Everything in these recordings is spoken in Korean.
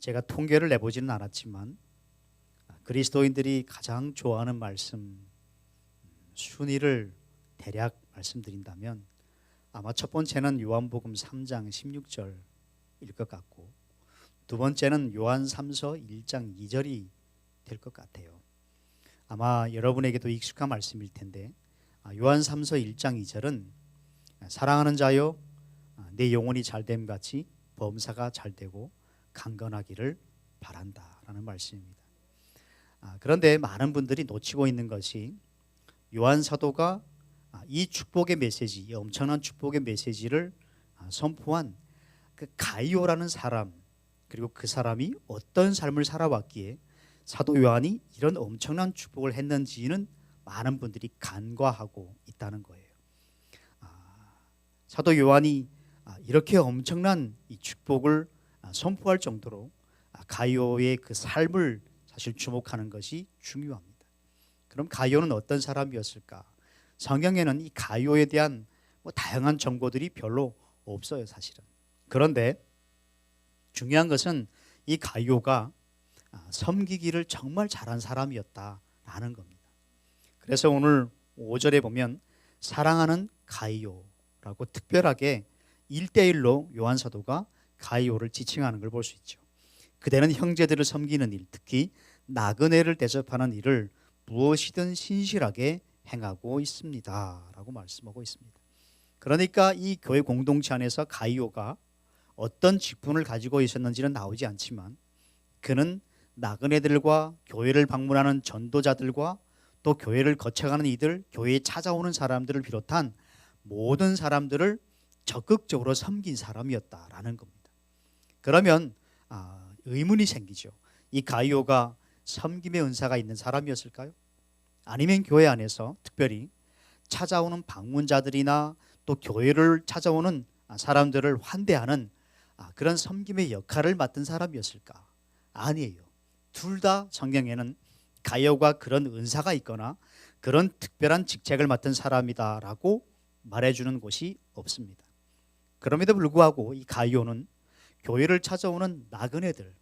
제가 통계를 내보지는 않았지만 그리스도인들이 가장 좋아하는 말씀 순위를 대략 말씀드린다면 아마 첫 번째는 요한복음 3장 16절일 것 같고, 두 번째는 요한 3서 1장 2절이 될 것 같아요. 아마 여러분에게도 익숙한 말씀일 텐데, 요한 3서 1장 2절은 사랑하는 자여 내 영혼이 잘됨 같이 범사가 잘되고 강건하기를 바란다라는 말씀입니다. 그런데 많은 분들이 놓치고 있는 것이 요한 사도가 이 축복의 메시지, 이 엄청난 축복의 메시지를 선포한 그 가이오라는 사람, 그리고 그 사람이 어떤 삶을 살아왔기에 사도 요한이 이런 엄청난 축복을 했는지는 많은 분들이 간과하고 있다는 거예요. 사도 요한이 이렇게 엄청난 이 축복을 선포할 정도로 가이오의 그 삶을 사실 주목하는 것이 중요합니다. 그럼 가이오는 어떤 사람이었을까? 성경에는 이 가이오에 대한 다양한 정보들이 별로 없어요, 사실은. 그런데 중요한 것은 이 가이오가 섬기기를 정말 잘한 사람이었다라는 겁니다. 그래서 오늘 5절에 보면 사랑하는 가이오라고 특별하게 1대1로 요한 사도가 가이오를 지칭하는 걸 볼 수 있죠. 그대는 형제들을 섬기는 일, 특히 나그네를 대접하는 일을 무엇이든 신실하게 행하고 있습니다 라고 말씀하고 있습니다. 그러니까 이 교회 공동체 안에서 가이오가 어떤 직분을 가지고 있었는지는 나오지 않지만 그는 나그네들과 교회를 방문하는 전도자들과 또 교회를 거쳐가는 이들, 교회에 찾아오는 사람들을 비롯한 모든 사람들을 적극적으로 섬긴 사람이었다라는 겁니다. 그러면 의문이 생기죠. 이 가이오가 섬김의 은사가 있는 사람이었을까요? 아니면 교회 안에서 특별히 찾아오는 방문자들이나 또 교회를 찾아오는 사람들을 환대하는 그런 섬김의 역할을 맡은 사람이었을까? 아니에요. 둘 다 성경에는 가이오가 그런 은사가 있거나 그런 특별한 직책을 맡은 사람이다라고 말해주는 곳이 없습니다. 그럼에도 불구하고 이 가이오는 교회를 찾아오는 나그네들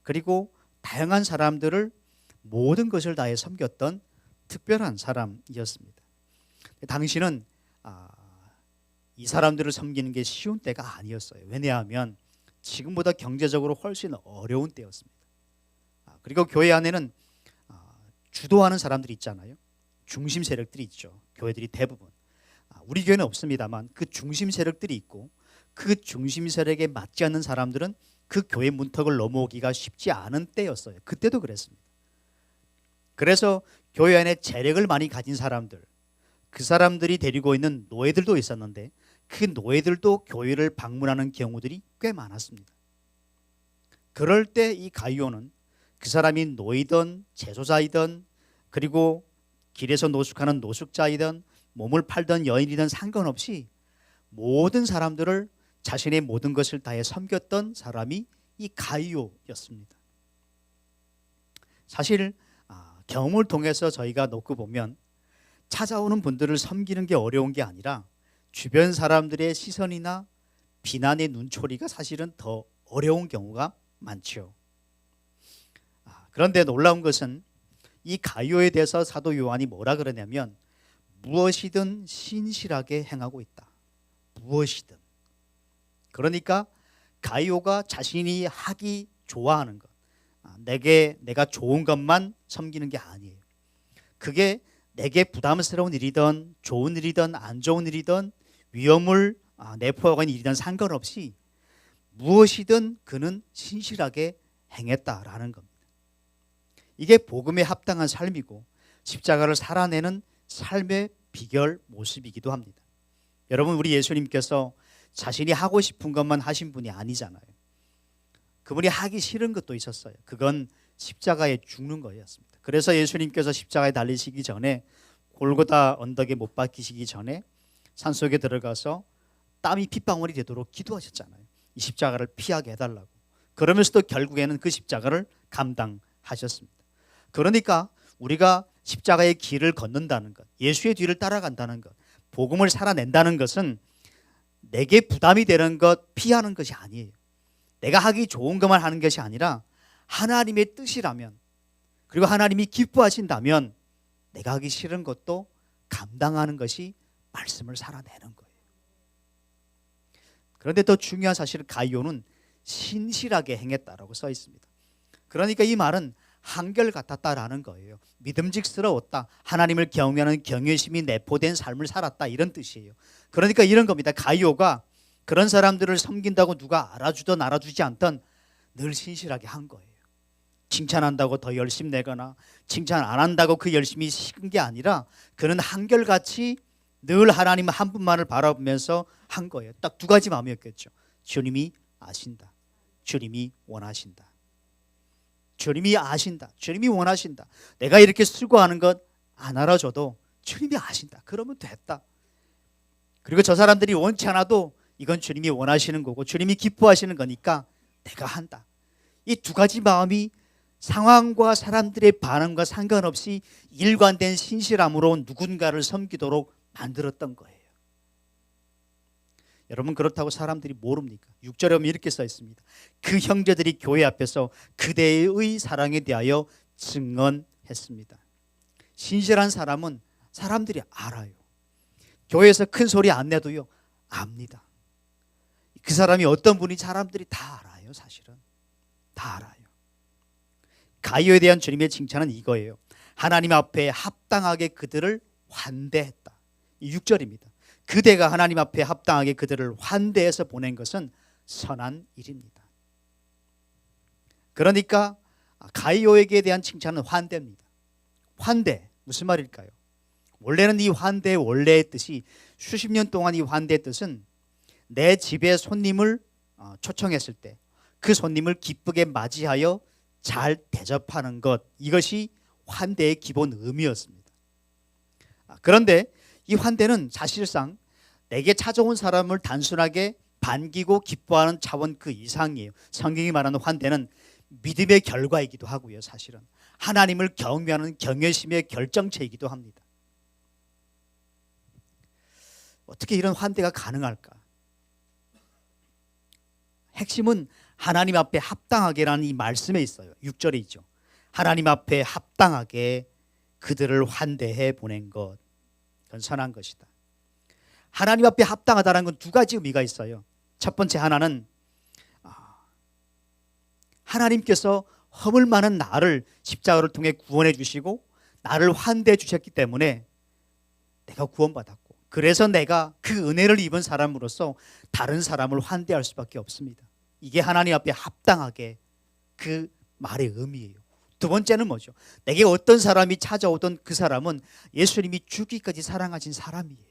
그리고 다양한 사람들을 모든 것을 다해 섬겼던 특별한 사람이었습니다. 당시는 이 사람들을 섬기는 게 쉬운 때가 아니었어요. 왜냐하면 지금보다 경제적으로 훨씬 어려운 때였습니다. 그리고 교회 안에는 주도하는 사람들이 있잖아요. 중심 세력들이 있죠. 교회들이 대부분. 우리 교회는 없습니다만 그 중심 세력들이 있고 그 중심 세력에 맞지 않는 사람들은 그 교회 문턱을 넘어오기가 쉽지 않은 때였어요. 그때도 그랬습니다. 그래서 교회 안에 재력을 많이 가진 사람들, 그 사람들이 데리고 있는 노예들도 있었는데 그 노예들도 교회를 방문하는 경우들이 꽤 많았습니다. 그럴 때 이 가이오는 그 사람이 노이든 재소자이든 그리고 길에서 노숙하는 노숙자이든 몸을 팔던 여인이든 상관없이 모든 사람들을 자신의 모든 것을 다해 섬겼던 사람이 이 가이오였습니다. 사실 경험을 통해서 저희가 놓고 보면 찾아오는 분들을 섬기는 게 어려운 게 아니라 주변 사람들의 시선이나 비난의 눈초리가 사실은 더 어려운 경우가 많죠. 그런데 놀라운 것은 이 가이오에 대해서 사도 요한이 뭐라 그러냐면 무엇이든 신실하게 행하고 있다. 무엇이든. 그러니까 가이오가 자신이 하기 좋아하는 것, 내가 좋은 것만 섬기는 게 아니에요. 그게 내게 부담스러운 일이든 좋은 일이든 안 좋은 일이든 위험을 내포하고 있는 일이든 상관없이 무엇이든 그는 신실하게 행했다라는 겁니다. 이게 복음에 합당한 삶이고 십자가를 살아내는 삶의 비결 모습이기도 합니다. 여러분, 우리 예수님께서 자신이 하고 싶은 것만 하신 분이 아니잖아요. 그분이 하기 싫은 것도 있었어요. 그건 십자가에 죽는 거였습니다. 그래서 예수님께서 십자가에 달리시기 전에 골고다 언덕에 못 박히시기 전에 산속에 들어가서 땀이 핏방울이 되도록 기도하셨잖아요. 이 십자가를 피하게 해달라고. 그러면서도 결국에는 그 십자가를 감당하셨습니다. 그러니까 우리가 십자가의 길을 걷는다는 것, 예수의 뒤를 따라간다는 것, 복음을 살아낸다는 것은 내게 부담이 되는 것 피하는 것이 아니에요. 내가 하기 좋은 것만 하는 것이 아니라 하나님의 뜻이라면, 그리고 하나님이 기뻐하신다면 내가 하기 싫은 것도 감당하는 것이 말씀을 살아내는 거예요. 그런데 더 중요한 사실은 가이오는 신실하게 행했다라고 써 있습니다. 그러니까 이 말은 한결같았다라는 거예요. 믿음직스러웠다, 하나님을 경외하는 경외심이 내포된 삶을 살았다, 이런 뜻이에요. 그러니까 이런 겁니다. 가이오가 그런 사람들을 섬긴다고 누가 알아주든 알아주지 않든 늘 신실하게 한 거예요. 칭찬한다고 더 열심히 내거나 칭찬 안 한다고 그 열심히 식은 게 아니라 그는 한결같이 늘 하나님 한 분만을 바라보면서 한 거예요. 딱 두 가지 마음이었겠죠. 주님이 아신다, 주님이 원하신다. 주님이 아신다, 주님이 원하신다. 내가 이렇게 수고하는 것 안 알아줘도 주님이 아신다, 그러면 됐다. 그리고 저 사람들이 원치 않아도 이건 주님이 원하시는 거고 주님이 기뻐하시는 거니까 내가 한다. 이 두 가지 마음이 상황과 사람들의 반응과 상관없이 일관된 신실함으로 누군가를 섬기도록 만들었던 거예요. 여러분, 그렇다고 사람들이 모릅니까? 6절에 보면 이렇게 써 있습니다. 그 형제들이 교회 앞에서 그대의 사랑에 대하여 증언했습니다. 신실한 사람은 사람들이 알아요. 교회에서 큰 소리 안 내도요, 압니다. 그 사람이 어떤 분인지 사람들이 다 알아요. 사실은 다 알아요. 가이오에 대한 주님의 칭찬은 이거예요. 하나님 앞에 합당하게 그들을 환대했다. 이 6절입니다. 그대가 하나님 앞에 합당하게 그들을 환대해서 보낸 것은 선한 일입니다. 그러니까 가이오에게 대한 칭찬은 환대입니다. 환대, 무슨 말일까요? 원래는 이 환대의 원래의 뜻이, 수십 년 동안 이 환대의 뜻은 내 집에 손님을 초청했을 때 그 손님을 기쁘게 맞이하여 잘 대접하는 것, 이것이 환대의 기본 의미였습니다. 그런데 이 환대는 사실상 내게 찾아온 사람을 단순하게 반기고 기뻐하는 차원 그 이상이에요. 성경이 말하는 환대는 믿음의 결과이기도 하고요. 사실은 하나님을 경외하는 경외심의 결정체이기도 합니다. 어떻게 이런 환대가 가능할까? 핵심은 하나님 앞에 합당하게라는 이 말씀에 있어요. 6절에 있죠. 하나님 앞에 합당하게 그들을 환대해 보낸 것, 그건 선한 것이다. 하나님 앞에 합당하다는 건 두 가지 의미가 있어요. 첫 번째 하나는 하나님께서 허물 많은 나를 십자가를 통해 구원해 주시고 나를 환대해 주셨기 때문에 내가 구원받았고, 그래서 내가 그 은혜를 입은 사람으로서 다른 사람을 환대할 수밖에 없습니다. 이게 하나님 앞에 합당하게, 그 말의 의미예요. 두 번째는 뭐죠? 내게 어떤 사람이 찾아오던 그 사람은 예수님이 죽기까지 사랑하신 사람이에요.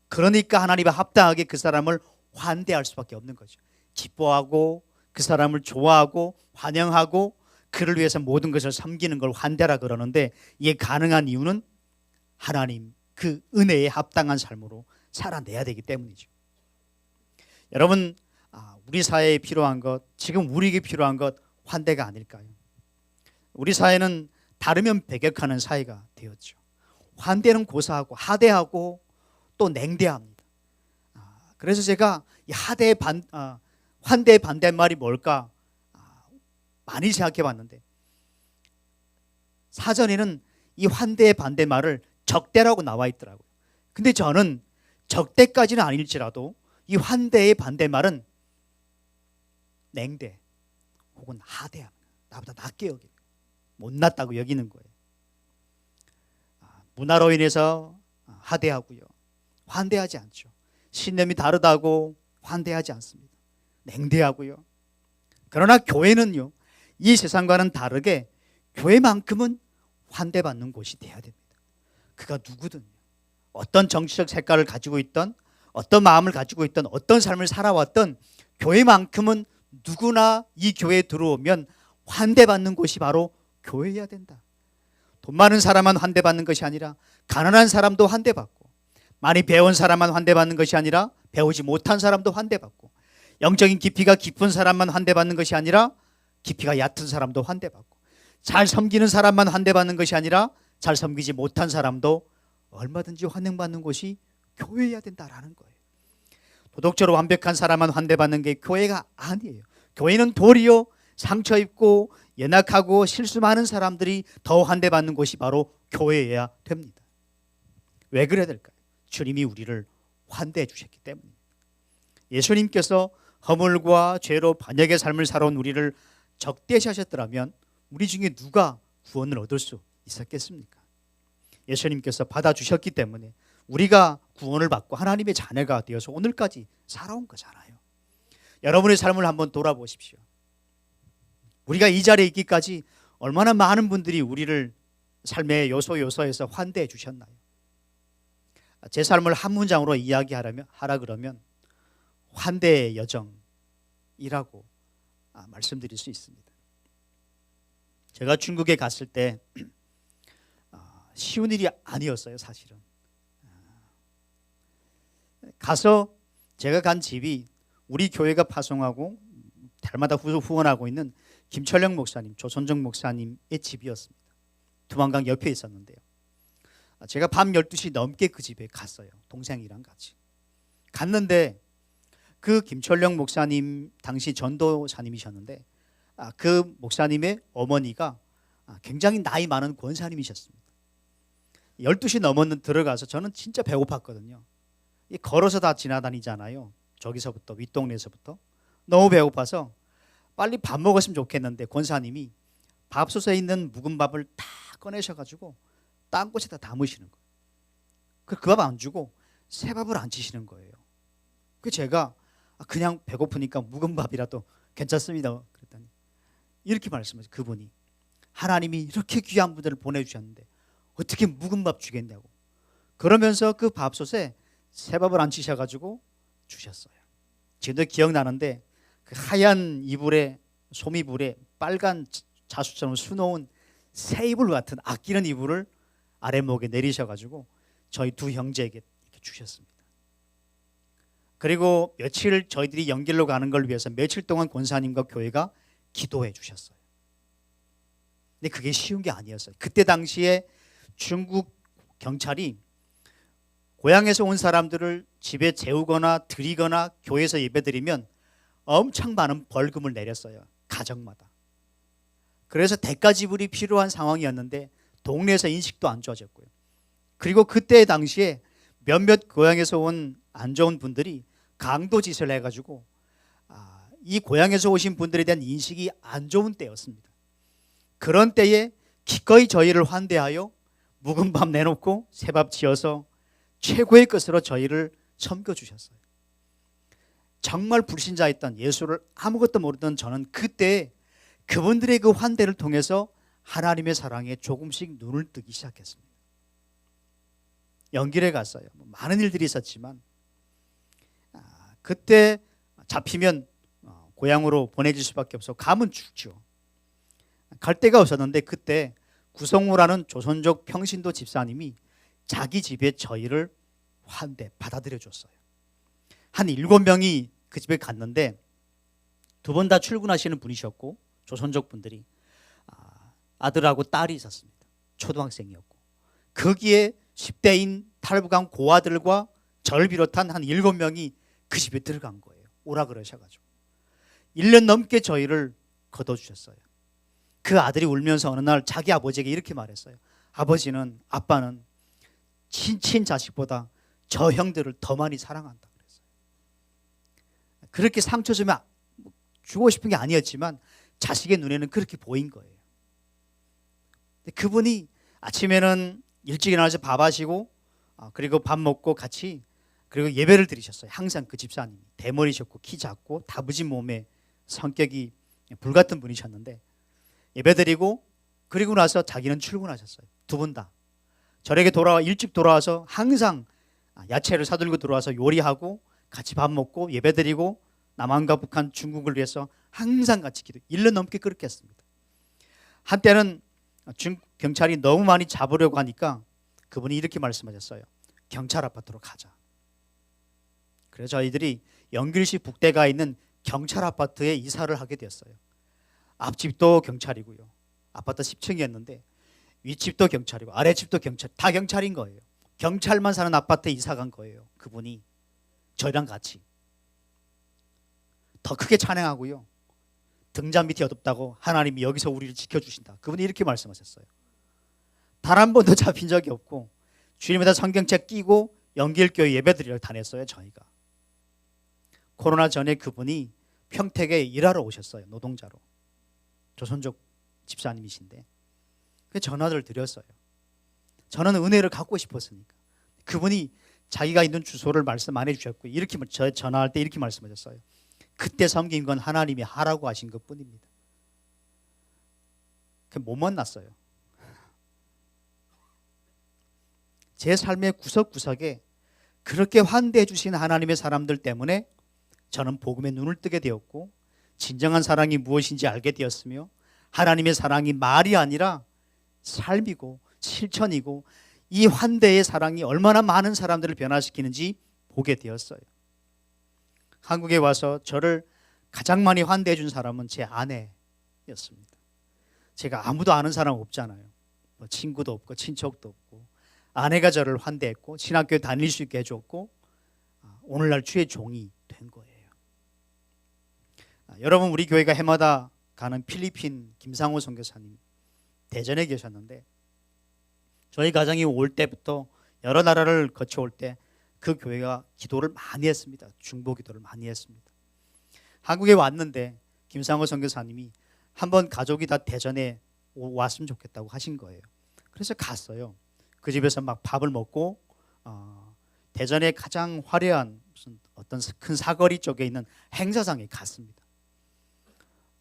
그러니까 하나님 앞에 합당하게 그 사람을 환대할 수밖에 없는 거죠. 기뻐하고 그 사람을 좋아하고 환영하고 그를 위해서 모든 것을 섬기는 걸 환대라 그러는데, 이게 가능한 이유는 하나님 그 은혜에 합당한 삶으로 살아내야 되기 때문이죠. 여러분, 우리 사회에 필요한 것, 지금 우리에게 필요한 것 환대가 아닐까요? 우리 사회는 다르면 배격하는 사회가 되었죠. 환대는 고사하고 하대하고 또 냉대합니다. 그래서 제가 이 환대의 반대말이 뭘까 많이 생각해 봤는데, 사전에는 이 환대의 반대말을 적대라고 나와 있더라고요. 근데 저는 적대까지는 아닐지라도 이 환대의 반대말은 냉대 혹은 하대합니다. 나보다 낮게 여기고 못났다고 여기는 거예요. 문화로 인해서 하대하고요, 환대하지 않죠. 신념이 다르다고 환대하지 않습니다. 냉대하고요. 그러나 교회는요, 이 세상과는 다르게 교회만큼은 환대받는 곳이 돼야 됩니다. 그가 누구든요, 어떤 정치적 색깔을 가지고 있던, 어떤 마음을 가지고 있던, 어떤 삶을 살아왔던, 교회만큼은 누구나 이 교회에 들어오면 환대받는 곳이 바로 교회여야 된다. 돈 많은 사람만 환대받는 것이 아니라 가난한 사람도 환대받고, 많이 배운 사람만 환대받는 것이 아니라 배우지 못한 사람도 환대받고, 영적인 깊이가 깊은 사람만 환대받는 것이 아니라 깊이가 얕은 사람도 환대받고, 잘 섬기는 사람만 환대받는 것이 아니라 잘 섬기지 못한 사람도 얼마든지 환영받는 곳이 교회여야 된다라는 거예요. 도덕적으로 완벽한 사람만 환대받는 게 교회가 아니에요. 교회는 도리어 상처 입고 연약하고 실수 많은 사람들이 더 환대받는 곳이 바로 교회여야 됩니다. 왜 그래야 될까요? 주님이 우리를 환대해 주셨기 때문입니다. 예수님께서 허물과 죄로 반역의 삶을 살아온 우리를 적대시하셨더라면 우리 중에 누가 구원을 얻을 수 있었겠습니까? 예수님께서 받아주셨기 때문에 우리가 구원을 받고 하나님의 자녀가 되어서 오늘까지 살아온 거잖아요. 여러분의 삶을 한번 돌아보십시오. 우리가 이 자리에 있기까지 얼마나 많은 분들이 우리를 삶의 요소에서 환대해 주셨나요? 제 삶을 한 문장으로 이야기하라 그러면 환대의 여정이라고 말씀드릴 수 있습니다. 제가 중국에 갔을 때 쉬운 일이 아니었어요, 사실은. 가서 제가 간 집이 우리 교회가 파송하고 달마다 후원하고 있는 김철령 목사님, 조선정 목사님의 집이었습니다. 두만강 옆에 있었는데요. 제가 밤 12시 넘게 그 집에 갔어요. 동생이랑 같이. 갔는데 그 김철령 목사님 당시 전도사님이셨는데 그 목사님의 어머니가 굉장히 나이 많은 권사님이셨습니다. 12시 넘었는 들어가서 저는 진짜 배고팠거든요. 걸어서 다 지나다니잖아요. 저기서부터 윗동네에서부터. 너무 배고파서 빨리 밥 먹었으면 좋겠는데 권사님이 밥솥에 있는 묵은 밥을 다 꺼내셔가지고 땅콩에다 담으시는 거예요. 그 밥 안 주고 새 밥을 안 치시는 거예요. 그 제가 그냥 배고프니까 묵은 밥이라도 괜찮습니다. 그랬더니 이렇게 말씀하세요. 그분이 하나님이 이렇게 귀한 분들을 보내주셨는데 어떻게 묵은 밥 주겠냐고. 그러면서 그 밥솥에 새 밥을 안 치셔가지고 주셨어요. 지금도 기억나는데 그 하얀 이불에 소미불에 빨간 자수처럼 수놓은 새 이불 같은 아끼는 이불을 아랫목에 내리셔가지고 저희 두 형제에게 이렇게 주셨습니다. 그리고 며칠 저희들이 연길로 가는 걸 위해서 며칠 동안 권사님과 교회가 기도해 주셨어요. 근데 그게 쉬운 게 아니었어요. 그때 당시에 중국 경찰이 고향에서 온 사람들을 집에 재우거나 드리거나 교회에서 예배드리면 엄청 많은 벌금을 내렸어요. 가정마다. 그래서 대가 지불이 필요한 상황이었는데 동네에서 인식도 안 좋아졌고요. 그리고 그때 당시에 몇몇 고향에서 온 안 좋은 분들이 강도짓을 해가지고 이 고향에서 오신 분들에 대한 인식이 안 좋은 때였습니다. 그런 때에 기꺼이 저희를 환대하여 묵은 밥 내놓고 새밥 지어서 최고의 것으로 저희를 섬겨주셨어요. 정말 불신자였던 예수를 아무것도 모르던 저는 그때 그분들의 그 환대를 통해서 하나님의 사랑에 조금씩 눈을 뜨기 시작했습니다. 연길에 갔어요. 많은 일들이 있었지만 그때 잡히면 고향으로 보내질 수밖에 없어. 가면 죽죠. 갈 데가 없었는데 그때 구성우라는 조선족 평신도 집사님이 자기 집에 저희를 받아들여 줬어요. 한 7명이 그 집에 갔는데 두 분 다 출근하시는 분이셨고 조선족 분들이 아들하고 딸이 있었습니다. 초등학생이었고 거기에 10대인 탈북한 고아들과 저를 비롯한 한 7명이 그 집에 들어간 거예요. 오라 그러셔가지고 1년 넘게 저희를 거둬주셨어요. 그 아들이 울면서 어느 날 자기 아버지에게 이렇게 말했어요. 아빠는 친친 자식보다 저 형들을 더 많이 사랑한다 그랬어요. 그렇게 상처 주면 주고 싶은 게 아니었지만 자식의 눈에는 그렇게 보인 거예요. 그분이 아침에는 일찍 일어나서 밥 하시고 그리고 밥 먹고 같이 그리고 예배를 드리셨어요. 항상 그 집사님이 대머리셨고 키 작고 다부진 몸에 성격이 불같은 분이셨는데 예배 드리고 그리고 나서 자기는 출근하셨어요. 두 분 다 저에게 일찍 돌아와서 항상 야채를 사들고 들어와서 요리하고 같이 밥 먹고 예배 드리고 남한과 북한 중국을 위해서 항상 같이 1년 넘게 그렇게 했습니다. 한때는 중국 경찰이 너무 많이 잡으려고 하니까 그분이 이렇게 말씀하셨어요. 경찰 아파트로 가자. 그래서 저희들이 연길시 북대가에 있는 경찰 아파트에 이사를 하게 되었어요. 앞집도 경찰이고요. 아파트 10층이었는데 윗집도 경찰이고 아랫집도 경찰, 다 경찰인 거예요. 경찰만 사는 아파트에 이사 간 거예요. 그분이 저희랑 같이 더 크게 찬양하고요. 등잔 밑이 어둡다고 하나님이 여기서 우리를 지켜주신다. 그분이 이렇게 말씀하셨어요. 단 한 번도 잡힌 적이 없고 주님에다 성경책 끼고 영길교회 예배드리러 다녔어요. 저희가. 코로나 전에 그분이 평택에 일하러 오셨어요. 노동자로. 조선족 집사님이신데 전화를 드렸어요. 저는 은혜를 갖고 싶었으니까. 그분이 자기가 있는 주소를 말씀 안 해주셨고 이렇게 저 전화할 때 이렇게 말씀하셨어요. 그때 섬긴 건 하나님이 하라고 하신 것뿐입니다. 못 만났어요. 제 삶의 구석구석에 그렇게 환대해 주신 하나님의 사람들 때문에 저는 복음에 눈을 뜨게 되었고 진정한 사랑이 무엇인지 알게 되었으며 하나님의 사랑이 말이 아니라 삶이고 실천이고 이 환대의 사랑이 얼마나 많은 사람들을 변화시키는지 보게 되었어요. 한국에 와서 저를 가장 많이 환대해 준 사람은 제 아내였습니다. 제가 아무도 아는 사람 없잖아요. 뭐 친구도 없고 친척도 없고 아내가 저를 환대했고 신학교에 다닐 수 있게 해줬고 오늘날 주의 종이 된 거예요. 여러분 우리 교회가 해마다 가는 필리핀 김상호 선교사님 대전에 계셨는데 저희 가정이 올 때부터 여러 나라를 거쳐올 때 그 교회가 기도를 많이 했습니다. 중보 기도를 많이 했습니다. 한국에 왔는데 김상호 선교사님이 한번 가족이 다 대전에 왔으면 좋겠다고 하신 거예요. 그래서 갔어요. 그 집에서 막 밥을 먹고 대전의 가장 화려한 무슨 어떤 큰 사거리 쪽에 있는 행사장에 갔습니다.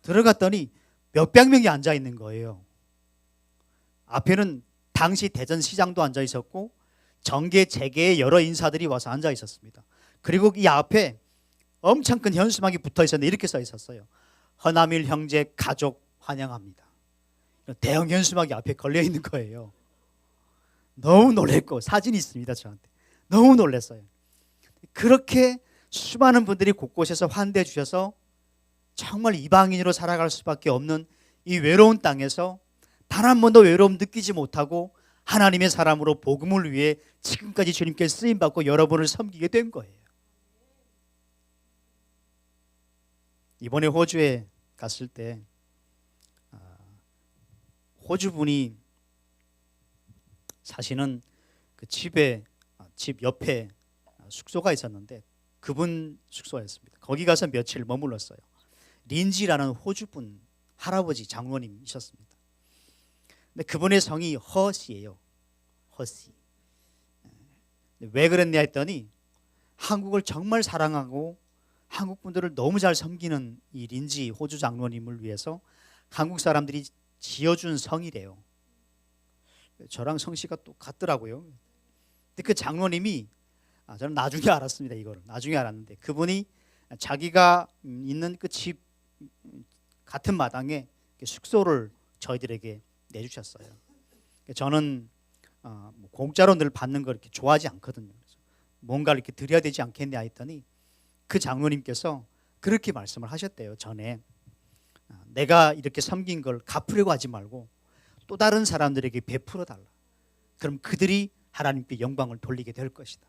들어갔더니 몇백 명이 앉아 있는 거예요. 앞에는 당시 대전시장도 앉아 있었고 정계 재계의 여러 인사들이 와서 앉아 있었습니다. 그리고 이 앞에 엄청 큰 현수막이 붙어 있었는데 이렇게 써 있었어요. 허남일 형제 가족 환영합니다. 대형 현수막이 앞에 걸려 있는 거예요. 너무 놀랬고 사진이 있습니다. 저한테 너무 놀랐어요. 그렇게 수많은 분들이 곳곳에서 환대해 주셔서 정말 이방인으로 살아갈 수밖에 없는 이 외로운 땅에서 단 한 번도 외로움 느끼지 못하고 하나님의 사람으로 복음을 위해 지금까지 주님께 쓰임받고 여러분을 섬기게 된 거예요. 이번에 호주에 갔을 때 호주 분이 사시는 그 집 옆에 숙소가 있었는데 그분 숙소였습니다. 거기 가서 며칠 머물렀어요. 린지라는 호주 분 할아버지 장로님이셨습니다. 근데 그분의 성이 허씨예요. 허씨. 왜 그랬냐 했더니 한국을 정말 사랑하고 한국 분들을 너무 잘 섬기는 이 린지 호주 장로님을 위해서 한국 사람들이 지어준 성이래요. 저랑 성씨가 똑같더라고요. 근데 그 장로님이 저는 나중에 알았습니다. 이거를 나중에 알았는데 그분이 자기가 있는 그 집 같은 마당에 숙소를 저희들에게 내주셨어요. 저는 공짜로 늘 받는 걸 이렇게 좋아하지 않거든요. 그래서 뭔가 이렇게 드려야 되지 않겠냐 했더니 그 장로님께서 그렇게 말씀을 하셨대요. 전에 내가 이렇게 섬긴 걸 갚으려고 하지 말고 또 다른 사람들에게 베풀어 달라. 그럼 그들이 하나님께 영광을 돌리게 될 것이다.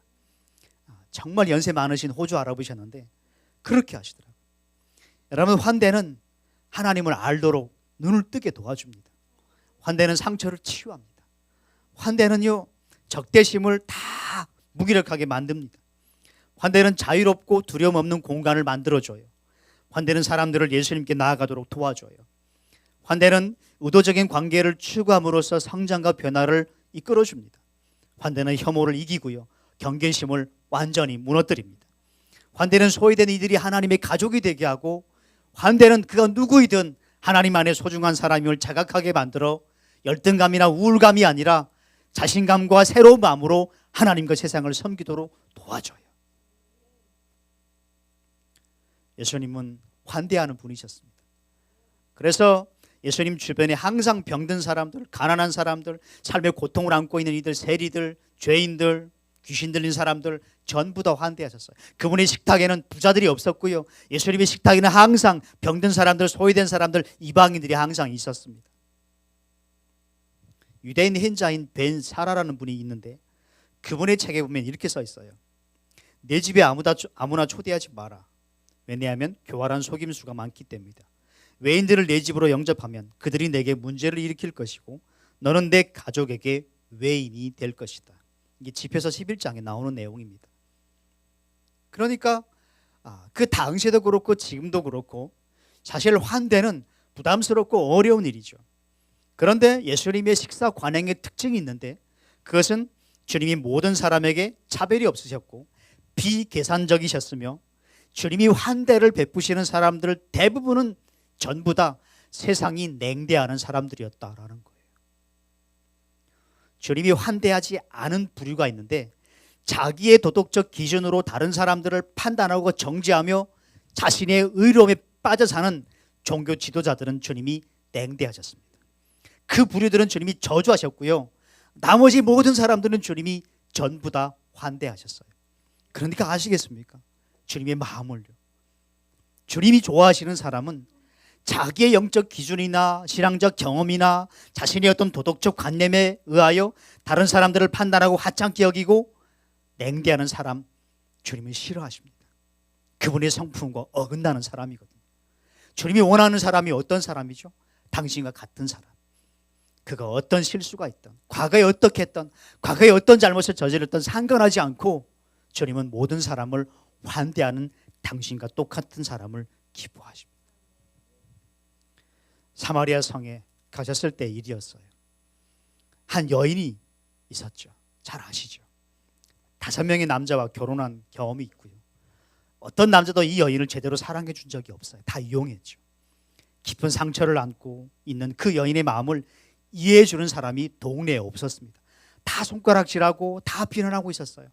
정말 연세 많으신 호주 할아버지셨는데 그렇게 하시더라고요. 여러분 환대는 하나님을 알도록 눈을 뜨게 도와줍니다. 환대는 상처를 치유합니다. 환대는요 적대심을 다 무기력하게 만듭니다. 환대는 자유롭고 두려움 없는 공간을 만들어줘요. 환대는 사람들을 예수님께 나아가도록 도와줘요. 환대는 의도적인 관계를 추구함으로써 성장과 변화를 이끌어줍니다. 환대는 혐오를 이기고요 경계심을 완전히 무너뜨립니다. 환대는 소외된 이들이 하나님의 가족이 되게 하고 환대는 그가 누구이든 하나님 안에 소중한 사람임을 자각하게 만들어 열등감이나 우울감이 아니라 자신감과 새로운 마음으로 하나님과 세상을 섬기도록 도와줘요. 예수님은 환대하는 분이셨습니다. 그래서 예수님 주변에 항상 병든 사람들, 가난한 사람들, 삶의 고통을 안고 있는 이들, 세리들, 죄인들, 귀신 들린 사람들 전부 다 환대하셨어요. 그분의 식탁에는 부자들이 없었고요. 예수님의 식탁에는 항상 병든 사람들, 소외된 사람들, 이방인들이 항상 있었습니다. 유대인 hen자인 벤 사라라는 분이 있는데 그분의 책에 보면 이렇게 써 있어요. 내 집에 아무나 초대하지 마라. 왜냐하면 교활한 속임수가 많기 때문이다. 외인들을 내 집으로 영접하면 그들이 내게 문제를 일으킬 것이고 너는 내 가족에게 외인이 될 것이다. 이게 집회서 11장에 나오는 내용입니다. 그러니까 그 당시에도 그렇고 지금도 그렇고 사실 환대는 부담스럽고 어려운 일이죠. 그런데 예수님의 식사 관행의 특징이 있는데 그것은 주님이 모든 사람에게 차별이 없으셨고 비계산적이셨으며 주님이 환대를 베푸시는 사람들 대부분은 전부 다 세상이 냉대하는 사람들이었다라는 거예요. 주님이 환대하지 않은 부류가 있는데 자기의 도덕적 기준으로 다른 사람들을 판단하고 정죄하며 자신의 의로움에 빠져 사는 종교 지도자들은 주님이 냉대하셨습니다. 그 부류들은 주님이 저주하셨고요. 나머지 모든 사람들은 주님이 전부 다 환대하셨어요. 그러니까 아시겠습니까? 주님의 마음을요. 주님이 좋아하시는 사람은 자기의 영적 기준이나 신앙적 경험이나 자신의 어떤 도덕적 관념에 의하여 다른 사람들을 판단하고 하찮게 여기고 냉대하는 사람 주님은 싫어하십니다. 그분의 성품과 어긋나는 사람이거든요. 주님이 원하는 사람이 어떤 사람이죠? 당신과 같은 사람. 그가 어떤 실수가 있든 과거에 어떻게 했든 과거에 어떤 잘못을 저질렀든 상관하지 않고 주님은 모든 사람을 환대하는 당신과 똑같은 사람을 기뻐하십니다. 사마리아 성에 가셨을 때 일이었어요. 한 여인이 있었죠. 잘 아시죠? 5명의 남자와 결혼한 경험이 있고요. 어떤 남자도 이 여인을 제대로 사랑해 준 적이 없어요. 다 이용했죠. 깊은 상처를 안고 있는 그 여인의 마음을 이해해 주는 사람이 동네에 없었습니다. 다 손가락질하고 다 비난하고 있었어요.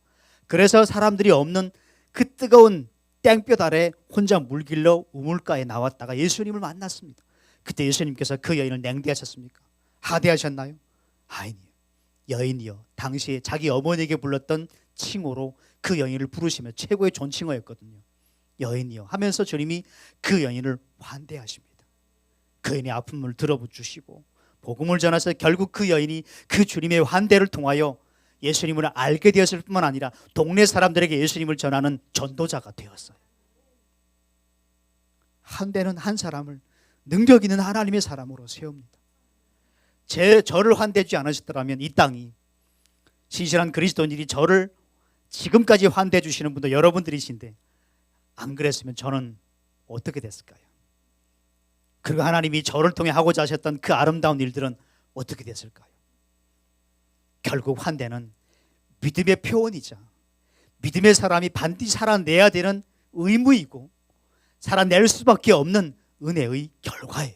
그래서 사람들이 없는 그 뜨거운 땡볕 아래 혼자 물길로 우물가에 나왔다가 예수님을 만났습니다. 그때 예수님께서 그 여인을 냉대하셨습니까? 하대하셨나요? 아니요. 여인이요. 당시에 자기 어머니에게 불렀던 칭호로 그 여인을 부르시며 최고의 존칭어였거든요. 여인이요 하면서 주님이 그 여인을 환대하십니다. 그 여인의 아픔을 들어주시고 복음을 전해서 결국 그 여인이 그 주님의 환대를 통하여 예수님을 알게 되었을 뿐만 아니라 동네 사람들에게 예수님을 전하는 전도자가 되었어요. 환대는 한 사람을 능력 있는 하나님의 사람으로 세웁니다. 저를 환대하지 않으셨더라면 이 땅이 신실한 그리스도인들이 저를 지금까지 환대해 주시는 분도 여러분들이신데 안 그랬으면 저는 어떻게 됐을까요? 그리고 하나님이 저를 통해 하고자 하셨던 그 아름다운 일들은 어떻게 됐을까요? 결국 환대는 믿음의 표현이자 믿음의 사람이 반드시 살아내야 되는 의무이고 살아낼 수밖에 없는 은혜의 결과예요.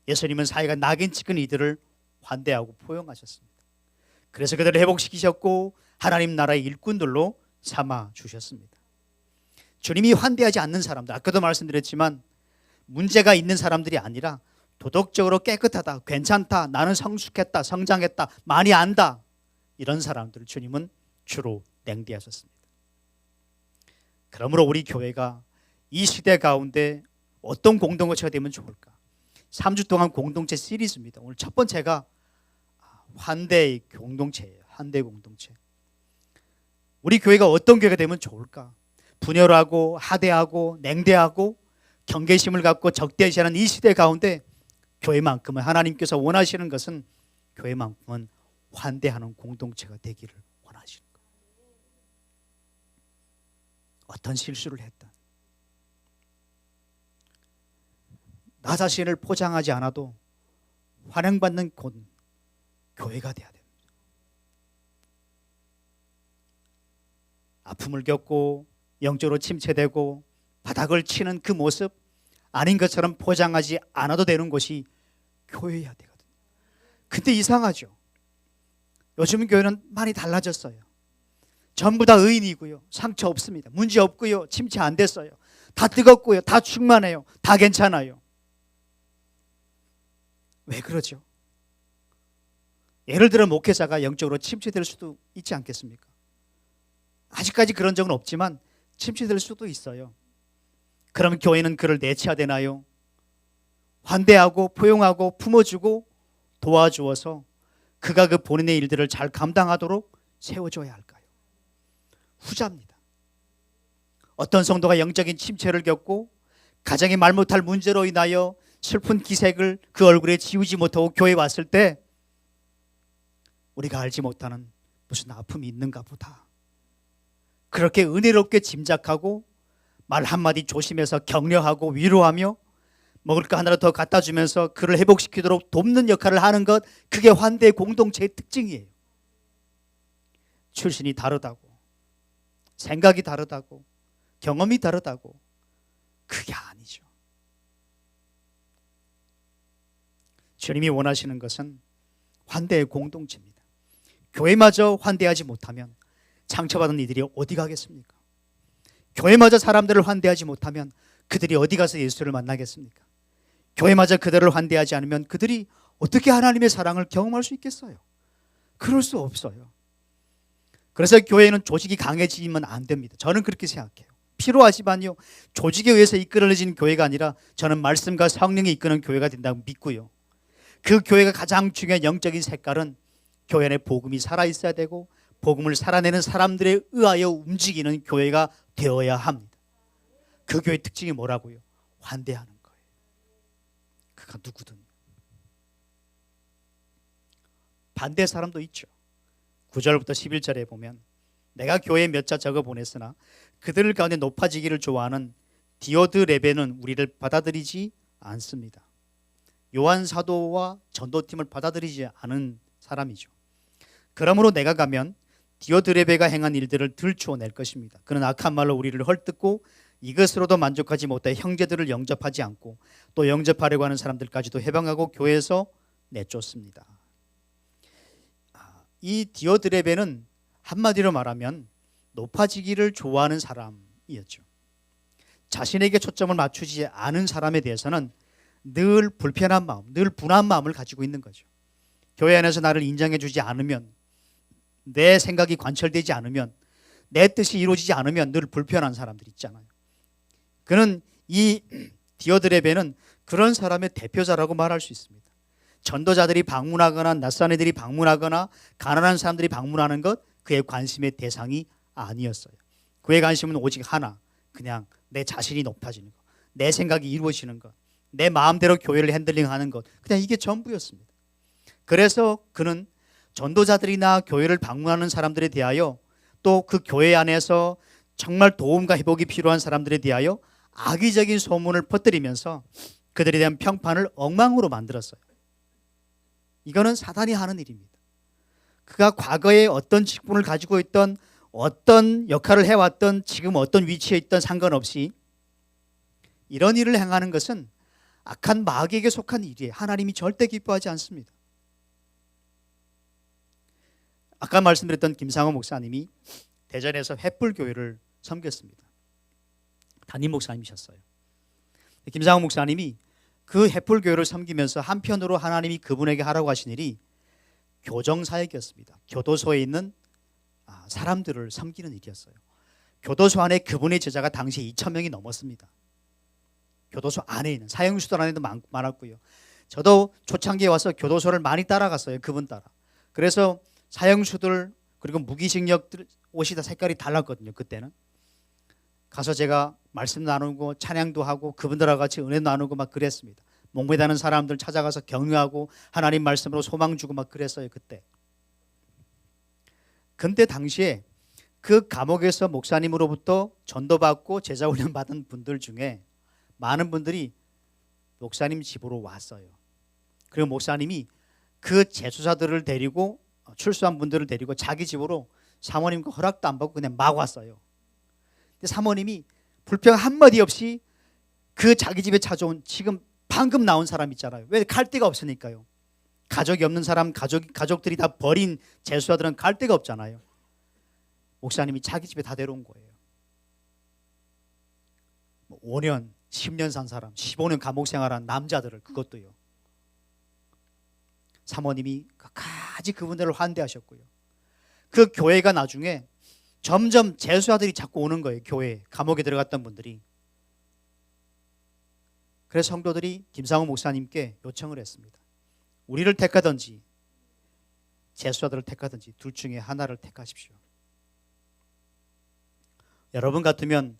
예수님은 사회가 낙인 찍은 이들을 환대하고 포용하셨습니다. 그래서 그들을 회복시키셨고 하나님 나라의 일꾼들로 삼아주셨습니다. 주님이 환대하지 않는 사람들, 아까도 말씀드렸지만 문제가 있는 사람들이 아니라 도덕적으로 깨끗하다, 괜찮다, 나는 성숙했다, 성장했다, 많이 안다, 이런 사람들을 주님은 주로 냉대하셨습니다. 그러므로 우리 교회가 이 시대 가운데 어떤 공동체가 되면 좋을까? 3주 동안 공동체 시리즈입니다. 오늘 첫 번째가 환대의 공동체예요. 환대 공동체. 우리 교회가 어떤 교회가 되면 좋을까? 분열하고 하대하고 냉대하고 경계심을 갖고 적대시하는 이 시대 가운데 교회만큼은 하나님께서 원하시는 것은 교회만큼은 환대하는 공동체가 되기를 원하시는 거예요. 어떤 실수를 했든 나 자신을 포장하지 않아도 환영받는 곳 교회가 돼야 됩니다. 아픔을 겪고 영적으로 침체되고 바닥을 치는 그 모습 아닌 것처럼 포장하지 않아도 되는 곳이 교회여야 되거든요. 근데 이상하죠. 요즘 교회는 많이 달라졌어요. 전부 다 의인이고요. 상처 없습니다. 문제 없고요. 침체 안 됐어요. 다 뜨겁고요. 다 충만해요. 다 괜찮아요. 왜 그러죠? 예를 들어 목회자가 영적으로 침체될 수도 있지 않겠습니까? 아직까지 그런 적은 없지만 침체될 수도 있어요. 그럼 교회는 그를 내쳐야 되나요? 환대하고 포용하고 품어주고 도와주어서 그가 그 본인의 일들을 잘 감당하도록 세워줘야 할까요? 후자입니다. 어떤 성도가 영적인 침체를 겪고 가정의 말 못할 문제로 인하여 슬픈 기색을 그 얼굴에 지우지 못하고 교회에 왔을 때 우리가 알지 못하는 무슨 아픔이 있는가 보다. 그렇게 은혜롭게 짐작하고 말 한마디 조심해서 격려하고 위로하며 먹을 거 하나를 더 갖다 주면서 그를 회복시키도록 돕는 역할을 하는 것, 그게 환대 공동체의 특징이에요. 출신이 다르다고, 생각이 다르다고, 경험이 다르다고, 그게 아니죠. 주님이 원하시는 것은 환대의 공동체입니다. 교회마저 환대하지 못하면 상처받은 이들이 어디 가겠습니까? 교회마저 사람들을 환대하지 못하면 그들이 어디 가서 예수를 만나겠습니까? 교회마저 그들을 환대하지 않으면 그들이 어떻게 하나님의 사랑을 경험할 수 있겠어요? 그럴 수 없어요. 그래서 교회는 조직이 강해지면 안 됩니다. 저는 그렇게 생각해요. 필요하지만요, 조직에 의해서 이끌어진 교회가 아니라 저는 말씀과 성령이 이끄는 교회가 된다고 믿고요, 그 교회가 가장 중요한 영적인 색깔은 교회 안에 복음이 살아있어야 되고 복음을 살아내는 사람들에 의하여 움직이는 교회가 되어야 합니다. 그 교회의 특징이 뭐라고요? 환대하는 거예요. 그가 누구든. 반대 사람도 있죠. 9절부터 11절에 보면 내가 교회에 몇 자 적어 보냈으나 그들 가운데 높아지기를 좋아하는 디오드레베는 우리를 받아들이지 않습니다. 요한 사도와 전도팀을 받아들이지 않은 사람이죠. 그러므로 내가 가면 디오드레베가 행한 일들을 들추어낼 것입니다. 그는 악한 말로 우리를 헐뜯고 이것으로도 만족하지 못해 형제들을 영접하지 않고 또 영접하려고 하는 사람들까지도 해방하고 교회에서 내쫓습니다. 이 디오드레베는 한마디로 말하면 높아지기를 좋아하는 사람이었죠. 자신에게 초점을 맞추지 않은 사람에 대해서는 늘 불편한 마음, 늘 분한 마음을 가지고 있는 거죠. 교회 안에서 나를 인정해 주지 않으면, 내 생각이 관철되지 않으면, 내 뜻이 이루어지지 않으면 늘 불편한 사람들 있잖아요. 그는 이 디오드레베는 그런 사람의 대표자라고 말할 수 있습니다. 전도자들이 방문하거나 낯선 애들이 방문하거나 가난한 사람들이 방문하는 것, 그의 관심의 대상이 아니었어요. 그의 관심은 오직 하나, 그냥 내 자신이 높아지는 것, 내 생각이 이루어지는 것, 내 마음대로 교회를 핸들링하는 것, 그냥 이게 전부였습니다. 그래서 그는 전도자들이나 교회를 방문하는 사람들에 대하여 또 그 교회 안에서 정말 도움과 회복이 필요한 사람들에 대하여 악의적인 소문을 퍼뜨리면서 그들에 대한 평판을 엉망으로 만들었어요. 이거는 사단이 하는 일입니다. 그가 과거에 어떤 직분을 가지고 있던, 어떤 역할을 해왔던, 지금 어떤 위치에 있던 상관없이 이런 일을 행하는 것은 악한 마귀에게 속한 일이에요. 하나님이 절대 기뻐하지 않습니다. 아까 말씀드렸던 김상호 목사님이 대전에서 횃불교회를 섬겼습니다. 담임 목사님이셨어요. 김상호 목사님이 그 횃불교회를 섬기면서 한편으로 하나님이 그분에게 하라고 하신 일이 교정사역이었습니다. 교도소에 있는 사람들을 섬기는 일이었어요. 교도소 안에 그분의 제자가 당시에 2,000명이 넘었습니다. 교도소 안에 있는, 사형수들 안에도 많았고요. 저도 초창기에 와서 교도소를 많이 따라갔어요. 그분 따라. 그래서 사형수들 그리고 무기징역들 옷이 다 색깔이 달랐거든요. 그때는. 가서 제가 말씀 나누고 찬양도 하고 그분들하고 같이 은혜 나누고 막 그랬습니다. 목매다는 사람들 찾아가서 격려하고 하나님 말씀으로 소망 주고 막 그랬어요. 그때. 근데 당시에 그 감옥에서 목사님으로부터 전도받고 제자훈련 받은 분들 중에 많은 분들이 목사님 집으로 왔어요. 그리고 목사님이 그 재수자들을 데리고, 출소한 분들을 데리고 자기 집으로 사모님과 허락도 안 받고 그냥 막 왔어요. 근데 사모님이 불평 한마디 없이 그 자기 집에 찾아온, 지금 방금 나온 사람 있잖아요. 왜? 갈 데가 없으니까요. 가족이 없는 사람, 가족들이 다 버린 재수자들은 갈 데가 없잖아요. 목사님이 자기 집에 다 데려온 거예요. 5년, 10년 산 사람, 15년 감옥 생활한 남자들을, 그것도요. 사모님이 끝까지 그분들을 환대하셨고요. 그 교회가 나중에 점점 재수자들이 자꾸 오는 거예요. 교회에, 감옥에 들어갔던 분들이. 그래서 성도들이 김상호 목사님께 요청을 했습니다. 우리를 택하든지 재수자들을 택하든지 둘 중에 하나를 택하십시오. 여러분 같으면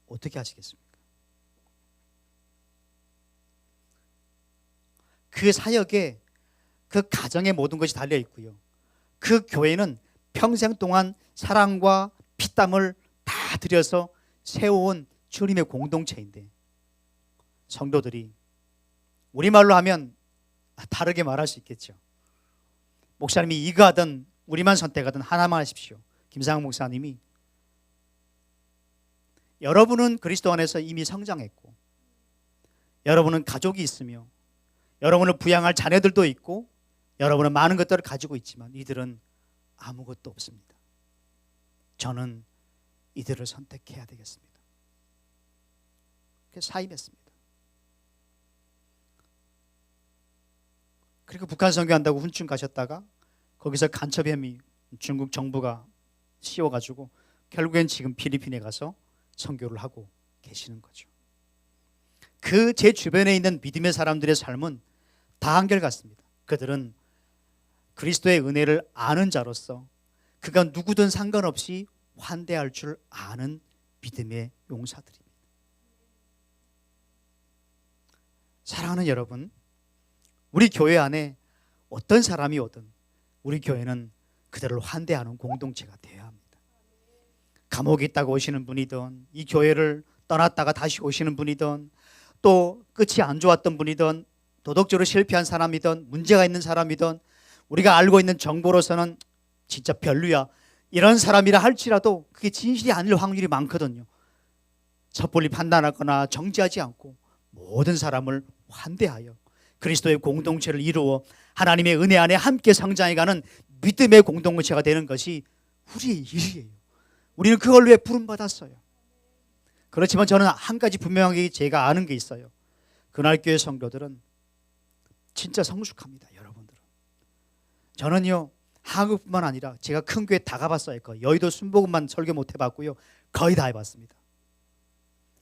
어떻게 하시겠습니까? 그 사역에 그 가정의 모든 것이 달려 있고요. 그 교회는 평생 동안 사랑과 피땀을 다 들여서 세워온 주님의 공동체인데, 성도들이 우리말로 하면 다르게 말할 수 있겠죠. 목사님이 이거 하든 우리만 선택하든 하나만 하십시오. 김상학 목사님이, 여러분은 그리스도 안에서 이미 성장했고, 여러분은 가족이 있으며, 여러분을 부양할 자녀들도 있고, 여러분은 많은 것들을 가지고 있지만 이들은 아무것도 없습니다. 저는 이들을 선택해야 되겠습니다. 그래서 사임했습니다. 그리고 북한 선교한다고 훈춘 가셨다가 거기서 간첩 혐의 중국 정부가 씌워가지고 결국엔 지금 필리핀에 가서 선교를 하고 계시는 거죠. 그 제 주변에 있는 믿음의 사람들의 삶은 다 한결같습니다. 그들은 그리스도의 은혜를 아는 자로서 그가 누구든 상관없이 환대할 줄 아는 믿음의 용사들입니다. 사랑하는 여러분, 우리 교회 안에 어떤 사람이 오든 우리 교회는 그들을 환대하는 공동체가 되어야 합니다. 감옥에 있다가 오시는 분이든, 이 교회를 떠났다가 다시 오시는 분이든, 또 끝이 안 좋았던 분이든, 도덕적으로 실패한 사람이든, 문제가 있는 사람이든, 우리가 알고 있는 정보로서는 진짜 별로야, 이런 사람이라 할지라도 그게 진실이 아닐 확률이 많거든요. 섣불리 판단하거나 정지하지 않고 모든 사람을 환대하여 그리스도의 공동체를 이루어 하나님의 은혜 안에 함께 성장해가는 믿음의 공동체가 되는 것이 우리의 일이에요. 우리는 그걸 위해 부름받았어요. 그렇지만 저는 한 가지 분명하게 제가 아는 게 있어요. 그날 교회 성도들은 진짜 성숙합니다. 여러분들은. 저는요, 한국뿐만 아니라 제가 큰 교회 다 가봤어요. 여의도 순복음만 설교 못 해봤고요, 거의 다 해봤습니다.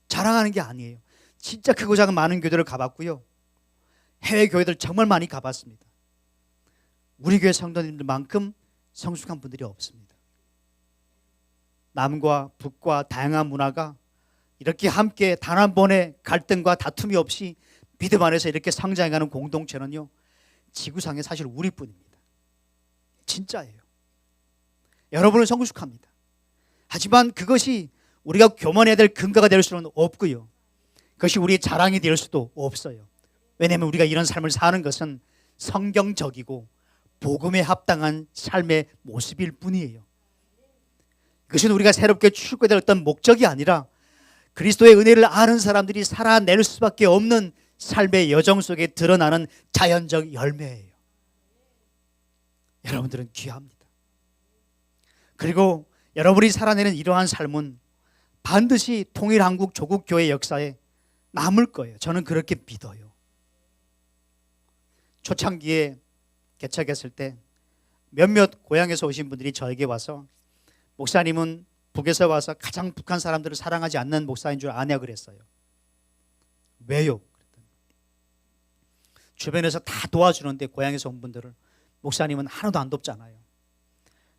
자랑하는 게 아니에요. 진짜 크고 작은 많은 교회들을 가봤고요, 해외 교회들 정말 많이 가봤습니다. 우리 교회 성도님들만큼 성숙한 분들이 없습니다. 남과 북과 다양한 문화가 이렇게 함께 단 한 번의 갈등과 다툼이 없이 믿음 안에서 이렇게 성장해가는 공동체는요, 지구상에 사실 우리뿐입니다. 진짜예요. 여러분은 성숙합니다. 하지만 그것이 우리가 교만해야 될 근거가 될 수는 없고요, 그것이 우리의 자랑이 될 수도 없어요. 왜냐하면 우리가 이런 삶을 사는 것은 성경적이고 복음에 합당한 삶의 모습일 뿐이에요. 그것은 우리가 새롭게 출구될 어떤 목적이 아니라 그리스도의 은혜를 아는 사람들이 살아낼 수밖에 없는 삶의 여정 속에 드러나는 자연적 열매예요. 여러분들은 귀합니다. 그리고 여러분이 살아내는 이러한 삶은 반드시 통일한국 조국교회 역사에 남을 거예요. 저는 그렇게 믿어요. 초창기에 개척했을 때 몇몇 고향에서 오신 분들이 저에게 와서, 목사님은 북에서 와서 가장 북한 사람들을 사랑하지 않는 목사인 줄 아냐 그랬어요. 왜요? 주변에서 다 도와주는데 고향에서 온 분들을 목사님은 하나도 안 돕잖아요.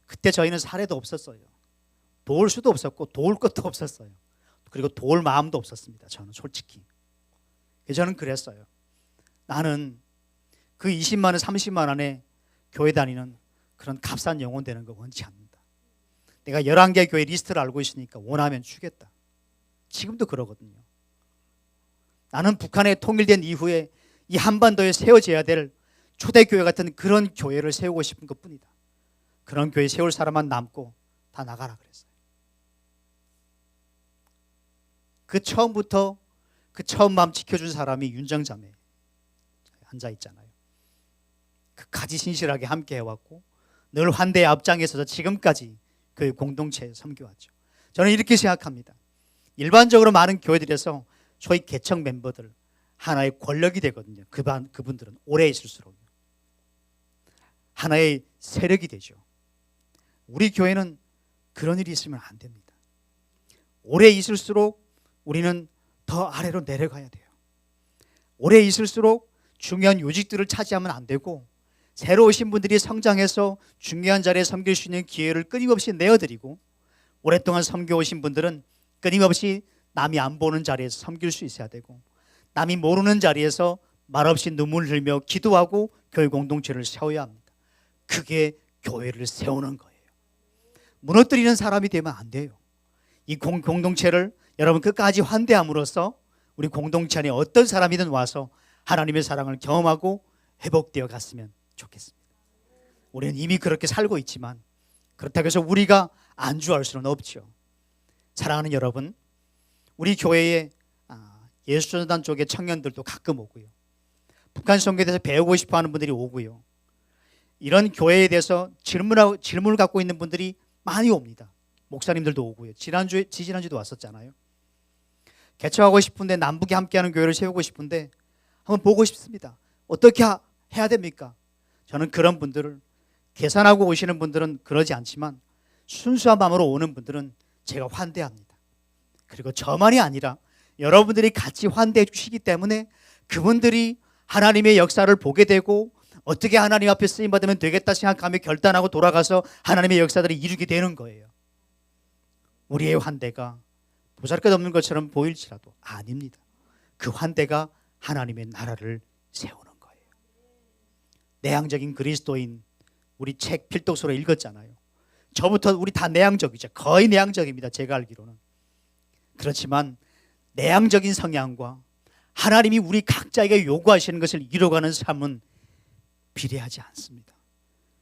그때 저희는 사례도 없었어요. 도울 수도 없었고 도울 것도 없었어요. 그리고 도울 마음도 없었습니다. 저는 솔직히. 저는 그랬어요. 나는 그 20만 원, 30만 원에 교회 다니는 그런 값싼 영혼 되는 거 원치 않는다. 내가 11개 교회 리스트를 알고 있으니까 원하면 주겠다. 지금도 그러거든요. 나는 북한에 통일된 이후에 이 한반도에 세워져야 될 초대교회 같은 그런 교회를 세우고 싶은 것뿐이다. 그런 교회 세울 사람만 남고 다 나가라 그랬어요. 그 처음부터 그 처음 마음 지켜준 사람이 윤정자매 앉아있잖아요. 끝까지 신실하게 함께 해왔고 늘 환대의 앞장에 서서 지금까지 그 공동체에 섬겨왔죠. 저는 이렇게 생각합니다. 일반적으로 많은 교회들에서 소위 개척 멤버들 하나의 권력이 되거든요. 그분들은 오래 있을수록 하나의 세력이 되죠. 우리 교회는 그런 일이 있으면 안 됩니다. 오래 있을수록 우리는 더 아래로 내려가야 돼요. 오래 있을수록 중요한 요직들을 차지하면 안 되고, 새로 오신 분들이 성장해서 중요한 자리에 섬길 수 있는 기회를 끊임없이 내어드리고, 오랫동안 섬겨오신 분들은 끊임없이 남이 안 보는 자리에서 섬길 수 있어야 되고, 남이 모르는 자리에서 말없이 눈물을 흘리며 기도하고 교회 공동체를 세워야 합니다. 그게 교회를 세우는 거예요. 무너뜨리는 사람이 되면 안 돼요. 이 공동체를 여러분 끝까지 환대함으로써 우리 공동체 안에 어떤 사람이든 와서 하나님의 사랑을 경험하고 회복되어 갔으면 좋겠습니다. 우리는 이미 그렇게 살고 있지만 그렇다고 해서 우리가 안주할 수는 없죠. 사랑하는 여러분, 우리 교회에 예수전단 쪽의 청년들도 가끔 오고요. 북한 선교에 대해서 배우고 싶어하는 분들이 오고요. 이런 교회에 대해서 질문을 갖고 있는 분들이 많이 옵니다. 목사님들도 오고요. 지지난주도 왔었잖아요. 개척하고 싶은데 남북이 함께하는 교회를 세우고 싶은데 한번 보고 싶습니다. 어떻게 해야 됩니까? 저는 그런 분들을 계산하고 오시는 분들은 그러지 않지만 순수한 마음으로 오는 분들은 제가 환대합니다. 그리고 저만이 아니라 여러분들이 같이 환대해 주시기 때문에 그분들이 하나님의 역사를 보게 되고 어떻게 하나님 앞에 쓰임받으면 되겠다 생각하며 결단하고 돌아가서 하나님의 역사들을 이루게 되는 거예요. 우리의 환대가 보잘것없는 것처럼 보일지라도 아닙니다. 그 환대가 하나님의 나라를 세우는 거예요. 내향적인 그리스도인, 우리 책 필독서로 읽었잖아요. 저부터 우리 다 내향적이죠. 거의 내향적입니다. 제가 알기로는. 그렇지만 내향적인 성향과 하나님이 우리 각자에게 요구하시는 것을 이뤄가는 삶은 비례하지 않습니다.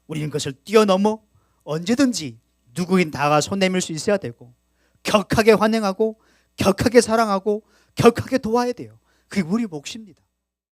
우리는 그것을 뛰어넘어 언제든지 누구인 다가 손 내밀 수 있어야 되고 격하게 환영하고 격하게 사랑하고 격하게 도와야 돼요. 그게 우리 몫입니다.